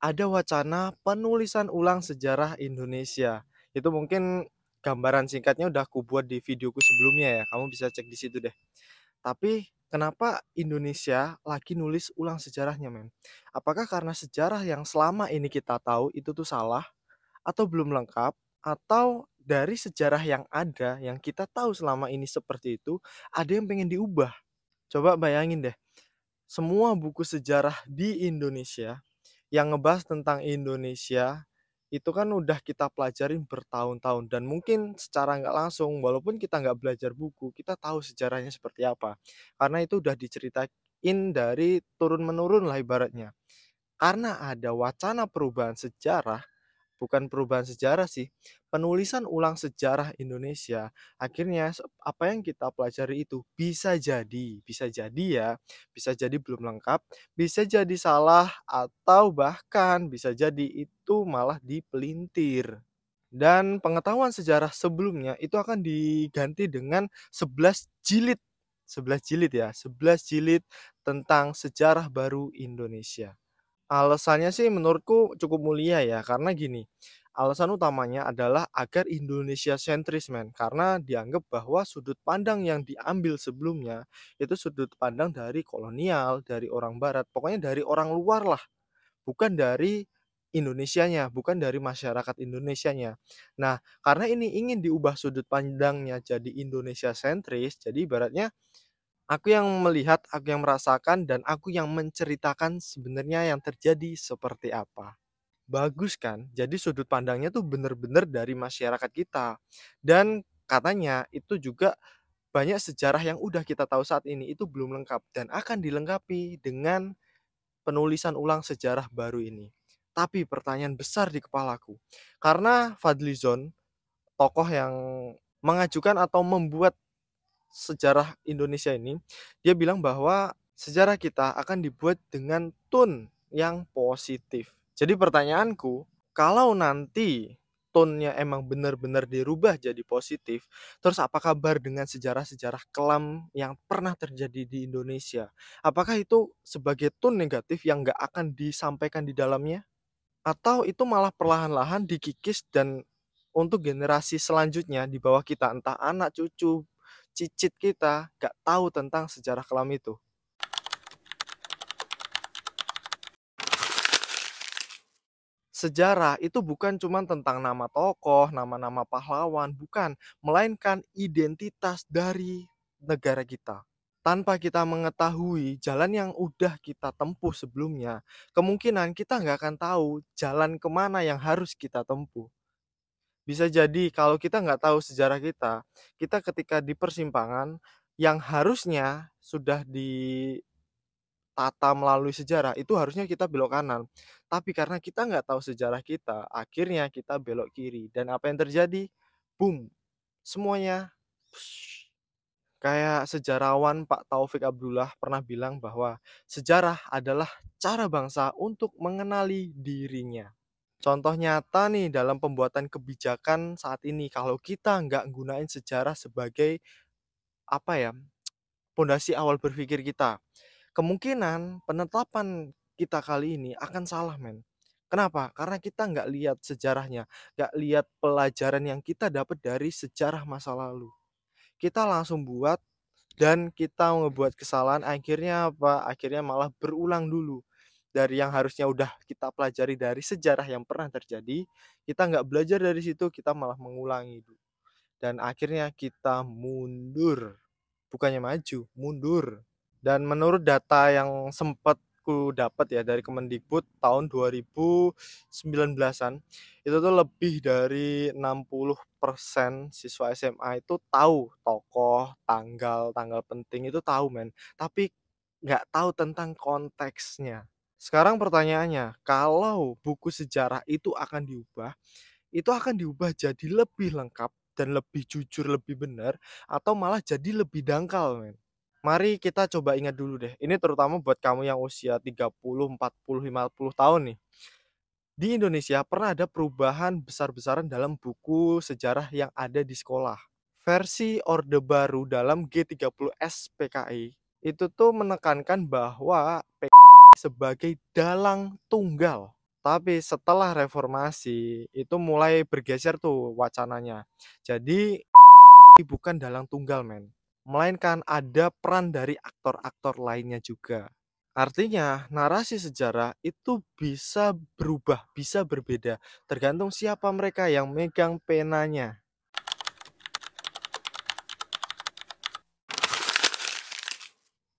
ada wacana penulisan ulang sejarah Indonesia. Itu mungkin gambaran singkatnya udah aku buat di videoku sebelumnya ya, kamu bisa cek di situ deh. Tapi kenapa Indonesia lagi nulis ulang sejarahnya, men? Apakah karena sejarah yang selama ini kita tahu itu tuh salah atau belum lengkap, atau dari sejarah yang ada yang kita tahu selama ini seperti itu, ada yang pengen diubah? Coba bayangin deh, semua buku sejarah di Indonesia yang ngebahas tentang Indonesia itu kan udah kita pelajarin bertahun-tahun, dan mungkin secara nggak langsung walaupun kita nggak belajar buku, kita tahu sejarahnya seperti apa. Karena itu udah diceritain dari turun menurun lah ibaratnya. Karena ada wacana perubahan sejarah, bukan perubahan sejarah sih, penulisan ulang sejarah Indonesia. Akhirnya apa yang kita pelajari itu bisa jadi ya, bisa jadi belum lengkap, bisa jadi salah, atau bahkan bisa jadi itu malah dipelintir. Dan pengetahuan sejarah sebelumnya itu akan diganti dengan 11 jilid. 11 jilid ya, 11 jilid tentang sejarah baru Indonesia. Alasannya sih menurutku cukup mulia ya, karena gini, alasan utamanya adalah agar Indonesia sentris, men. Karena dianggap bahwa sudut pandang yang diambil sebelumnya itu sudut pandang dari kolonial, dari orang barat, pokoknya dari orang luar lah, bukan dari Indonesianya, bukan dari masyarakat Indonesianya. Nah, karena ini ingin diubah sudut pandangnya jadi Indonesia sentris, jadi ibaratnya aku yang melihat, aku yang merasakan, dan aku yang menceritakan sebenarnya yang terjadi seperti apa. Bagus kan? Jadi sudut pandangnya tuh bener-bener dari masyarakat kita. Dan katanya itu juga banyak sejarah yang udah kita tahu saat ini itu belum lengkap dan akan dilengkapi dengan penulisan ulang sejarah baru ini. Tapi pertanyaan besar di kepalaku, karena Fadlizon, tokoh yang mengajukan atau membuat sejarah Indonesia ini, dia bilang bahwa sejarah kita akan dibuat dengan tone yang positif. Jadi pertanyaanku, kalau nanti tone-nya emang benar-benar dirubah jadi positif, terus apa kabar dengan sejarah-sejarah kelam yang pernah terjadi di Indonesia? Apakah itu sebagai tone negatif yang nggak akan disampaikan di dalamnya? Atau itu malah perlahan-lahan dikikis dan untuk generasi selanjutnya di bawah kita, entah anak, cucu, cicit kita, gak tahu tentang sejarah kelam itu. Sejarah itu bukan cuma tentang nama tokoh, nama-nama pahlawan, bukan, melainkan identitas dari negara kita. Tanpa kita mengetahui jalan yang udah kita tempuh sebelumnya, kemungkinan kita nggak akan tahu jalan kemana yang harus kita tempuh. Bisa jadi kalau kita nggak tahu sejarah kita, kita ketika di persimpangan yang harusnya sudah ditata melalui sejarah, itu harusnya kita belok kanan. Tapi karena kita nggak tahu sejarah kita, akhirnya kita belok kiri. Dan apa yang terjadi? Boom, semuanya push. Kayak sejarawan Pak Taufik Abdullah pernah bilang bahwa sejarah adalah cara bangsa untuk mengenali dirinya. Contoh nyata nih dalam pembuatan kebijakan saat ini, kalau kita nggak gunain sejarah sebagai apa ya, pondasi awal berpikir kita, kemungkinan penetapan kita kali ini akan salah, men. Kenapa? Karena kita nggak lihat sejarahnya, nggak lihat pelajaran yang kita dapat dari sejarah masa lalu. Kita langsung buat dan kita ngebuat kesalahan, akhirnya apa? Akhirnya malah berulang dulu. Dari yang harusnya udah kita pelajari dari sejarah yang pernah terjadi, kita nggak belajar dari situ, kita malah mengulangi. Dan akhirnya kita mundur, bukannya maju, mundur. Dan menurut data yang sempat ku dapat ya dari Kemendikbud tahun 2019-an, itu tuh lebih dari 60% siswa SMA itu tahu tokoh, tanggal penting itu tahu, men. Tapi nggak tahu tentang konteksnya. Sekarang pertanyaannya, kalau buku sejarah itu akan diubah jadi lebih lengkap dan lebih jujur, lebih benar, atau malah jadi lebih dangkal, men? Mari kita coba ingat dulu deh, ini terutama buat kamu yang usia 30, 40, 50 tahun nih. Di Indonesia pernah ada perubahan besar-besaran dalam buku sejarah yang ada di sekolah. Versi Orde Baru dalam G30S PKI itu tuh menekankan bahwa PKI sebagai dalang tunggal. Tapi setelah reformasi, itu mulai bergeser tuh wacananya. Jadi bukan dalang tunggal men, melainkan ada peran dari aktor-aktor lainnya juga. Artinya, narasi sejarah itu bisa berubah, bisa berbeda, tergantung siapa mereka yang megang penanya.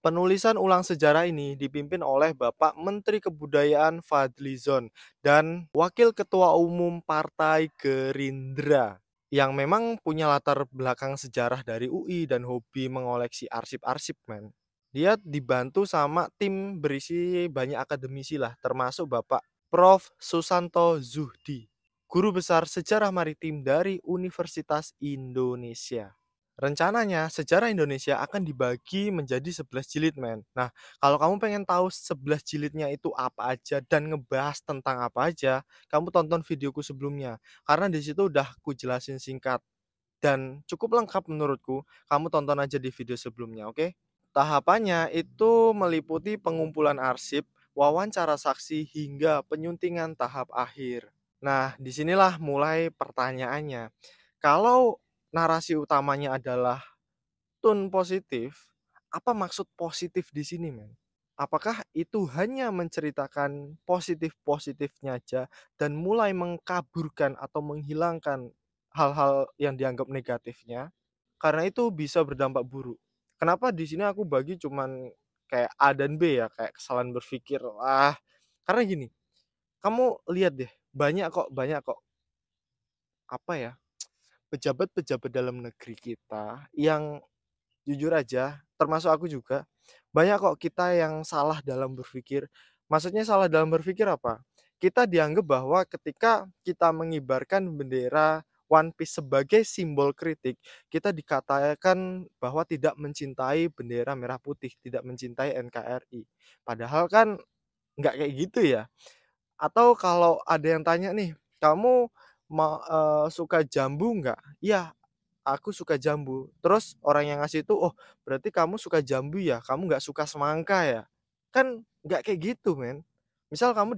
Penulisan ulang sejarah ini dipimpin oleh Bapak Menteri Kebudayaan Fadlizon dan Wakil Ketua Umum Partai Gerindra yang memang punya latar belakang sejarah dari UI dan hobi mengoleksi arsip-arsip men. Dia dibantu sama tim berisi banyak akademisi lah, termasuk Bapak Prof. Susanto Zuhdi, guru besar sejarah maritim dari Universitas Indonesia. Rencananya sejarah Indonesia akan dibagi menjadi 11 jilid men. Nah, kalau kamu pengen tahu 11 jilidnya itu apa aja dan ngebahas tentang apa aja, kamu tonton videoku sebelumnya. Karena di situ udah aku jelasin singkat dan cukup lengkap menurutku. Kamu tonton aja di video sebelumnya, oke? Tahapannya itu meliputi pengumpulan arsip, wawancara saksi, hingga penyuntingan tahap akhir. Nah, disinilah mulai pertanyaannya. Kalau narasi utamanya adalah tone positif, apa maksud positif di sini, men? Apakah itu hanya menceritakan positif-positifnya aja dan mulai mengkaburkan atau menghilangkan hal-hal yang dianggap negatifnya? Karena itu bisa berdampak buruk. Kenapa di sini aku bagi cuman kayak A dan B ya, kayak kesalahan berpikir. Karena gini, kamu lihat deh, banyak kok apa ya, pejabat-pejabat dalam negeri kita yang jujur aja, termasuk aku juga, banyak kok kita yang salah dalam berpikir. Maksudnya salah dalam berpikir apa? Kita dianggap bahwa ketika kita mengibarkan bendera One Piece sebagai simbol kritik, kita dikatakan bahwa tidak mencintai bendera merah putih, tidak mencintai NKRI. Padahal kan nggak kayak gitu ya. Atau kalau ada yang tanya nih, "Kamu suka jambu nggak?" "Iya, aku suka jambu." Terus orang yang ngasih itu, "Oh, berarti kamu suka jambu ya? Kamu nggak suka semangka ya?" Kan nggak kayak gitu, men. Misal kamu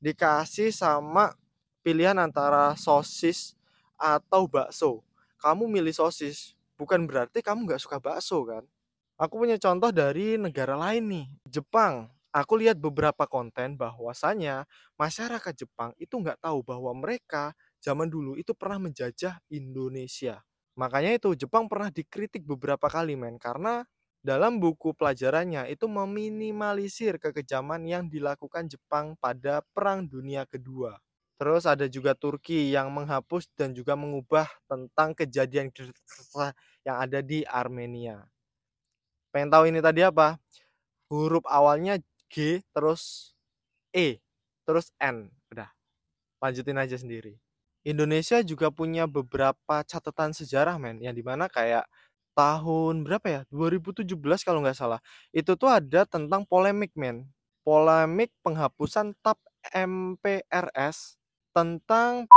dikasih sama pilihan antara sosis atau bakso. Kamu milih sosis, bukan berarti kamu nggak suka bakso kan? Aku punya contoh dari negara lain nih, Jepang. Aku lihat beberapa konten bahwasanya masyarakat Jepang itu nggak tahu bahwa mereka zaman dulu itu pernah menjajah Indonesia. Makanya itu Jepang pernah dikritik beberapa kali men karena dalam buku pelajarannya itu meminimalisir kekejaman yang dilakukan Jepang pada Perang Dunia Kedua. Terus ada juga Turki yang menghapus dan juga mengubah tentang kejadian yang ada di Armenia. Pengen tahu ini tadi apa? Huruf awalnya G, terus E, terus N. Udah, lanjutin aja sendiri. Indonesia juga punya beberapa catatan sejarah men, yang dimana kayak tahun berapa ya? 2017 kalau nggak salah. Itu tuh ada tentang polemik men. Polemik penghapusan tab MPRS tentang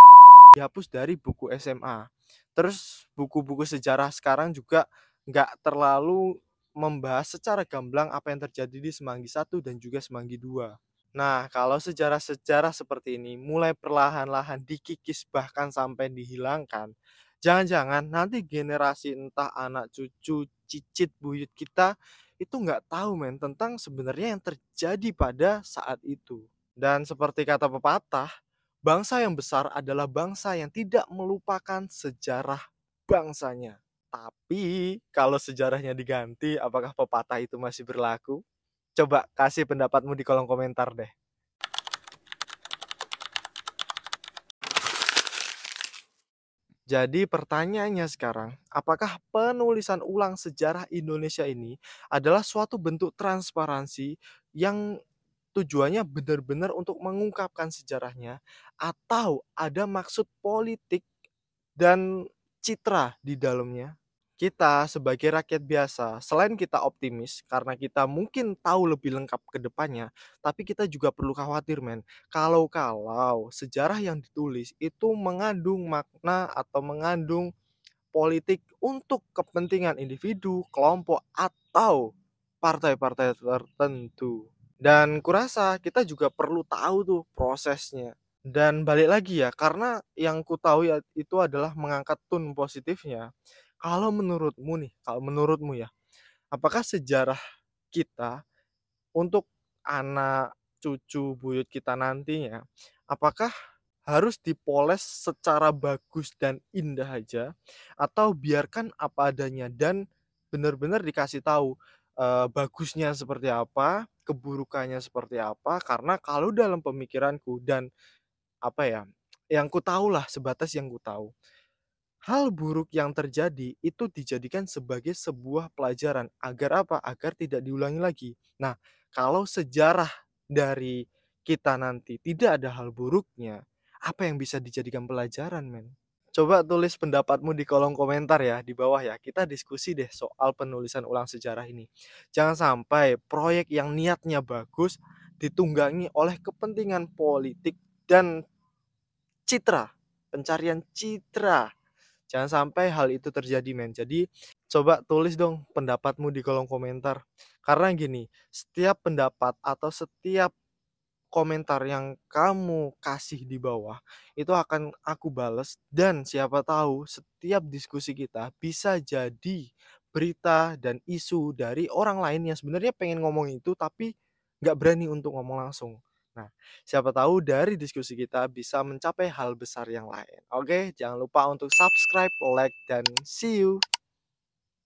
dihapus dari buku SMA. Terus buku-buku sejarah sekarang juga nggak terlalu membahas secara gamblang apa yang terjadi di Semanggi I dan juga Semanggi II. Nah, kalau sejarah-sejarah seperti ini mulai perlahan-lahan dikikis bahkan sampai dihilangkan, jangan-jangan nanti generasi entah anak cucu, cicit, buyut kita itu nggak tahu men tentang sebenarnya yang terjadi pada saat itu. Dan seperti kata pepatah, bangsa yang besar adalah bangsa yang tidak melupakan sejarah bangsanya. Tapi kalau sejarahnya diganti, apakah pepatah itu masih berlaku? Coba kasih pendapatmu di kolom komentar deh. Jadi pertanyaannya sekarang, apakah penulisan ulang sejarah Indonesia ini adalah suatu bentuk transparansi yang tujuannya benar-benar untuk mengungkapkan sejarahnya atau ada maksud politik dan citra di dalamnya? Kita sebagai rakyat biasa, selain kita optimis karena kita mungkin tahu lebih lengkap ke depannya, tapi kita juga perlu khawatir men, kalau sejarah yang ditulis itu mengandung makna atau mengandung politik untuk kepentingan individu, kelompok, atau partai-partai tertentu. Dan kurasa kita juga perlu tahu tuh prosesnya. Dan balik lagi ya, karena yang ku tahu ya itu adalah mengangkat tone positifnya. Kalau menurutmu ya, apakah sejarah kita untuk anak, cucu, buyut kita nantinya, apakah harus dipoles secara bagus dan indah aja, atau biarkan apa adanya dan benar-benar dikasih tahu, bagusnya seperti apa, keburukannya seperti apa, karena kalau dalam pemikiranku dan apa ya, yang ku tahulah, sebatas yang ku tahu, hal buruk yang terjadi itu dijadikan sebagai sebuah pelajaran agar apa? Agar tidak diulangi lagi. Nah, kalau sejarah dari kita nanti tidak ada hal buruknya, apa yang bisa dijadikan pelajaran, men? Coba tulis pendapatmu di kolom komentar ya, di bawah ya. Kita diskusi deh soal penulisan ulang sejarah ini. Jangan sampai proyek yang niatnya bagus ditunggangi oleh kepentingan politik dan citra, pencarian citra. Jangan sampai hal itu terjadi, men. Jadi, coba tulis dong pendapatmu di kolom komentar. Karena gini, setiap pendapat atau setiap komentar yang kamu kasih di bawah, itu akan aku bales dan siapa tahu setiap diskusi kita bisa jadi berita dan isu dari orang lain yang sebenarnya pengen ngomong itu tapi nggak berani untuk ngomong langsung. Nah, siapa tahu dari diskusi kita bisa mencapai hal besar yang lain. Oke, jangan lupa untuk subscribe, like, dan see you.